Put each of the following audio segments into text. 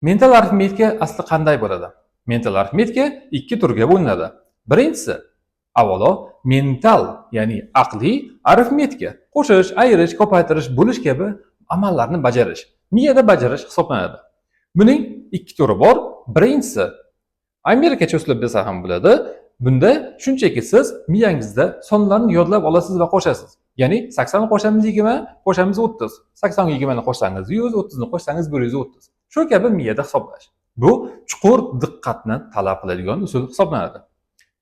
Mental arifmetika asli qanday bo'ladi? Mental arifmetika ikki turga bo'linadi. Birinchisi, avvalo mental, ya'ni aqliy arifmetika, qo'shish, ayirish, ko'paytirish, bo'lish kabi amallarni bajarish, miyada bajarish hisoblanadi. Buning ikki turi bor. Birinchisi, amerikacha uslub desa ham bo'ladi. Bunda shunchaki siz miyangizda sonlarni yodlab olasiz va qo'shasiz. Ya'ni 80 ni qo'shamiz 20, qo'shamiz 30. 80 ga 20 ni qo'shsangiz 100, 30 ni qo'shsangiz 130. Shu kabi miyada hisoblash. Bu chuqur diqqatni talab qiladigan usul hisoblanadi.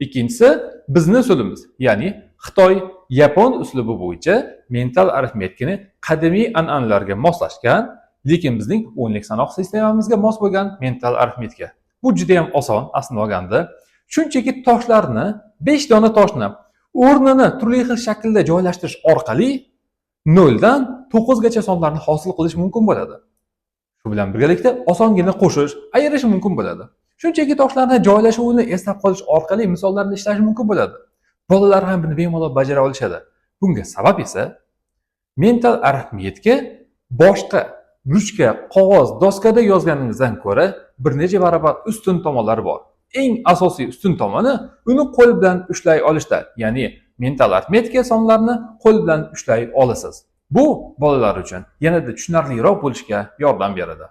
Ikkinchisi bizning usulimiz, ya'ni Xitoy, Yapon uslubi bo'yicha mental arifmetikani qadimiy an'analarga moslashgan, lekin bizning o'nlik sanoq sistemamizga mos bo'lgan mental arifmetika. Bu juda ham oson aslida olganda. Shunchaki toshlarni 5 dona toshni o'rnini turli xil shaklda joylashtirish orqali 0 dan 9 gacha sonlarni hosil qilish mumkin bo'ladi. Shu bilan birgalikda osongina qo'shish, ayirish mumkin bo'ladi. Shunchaki toshlarni joylashuvini eslab qolish orqali misollarni ishlash mumkin bo'ladi. Bolalar ham buni bemalol bajara olishadi. Bunga sabab esa mental arifmetika boshqa ruchka, qog'oz, doskada yozganingizdan ko'ra bir necha barobar ustun tomonlari bor. Eng asosiy ustun tomoni uni qo'l bilan ushlay olishda, ya'ni mental arifmetika sonlarni qo'l bilan ushlay olasiz. Bu bolalar uchun yanada tushunarliroq bo'lishga yordam beradi.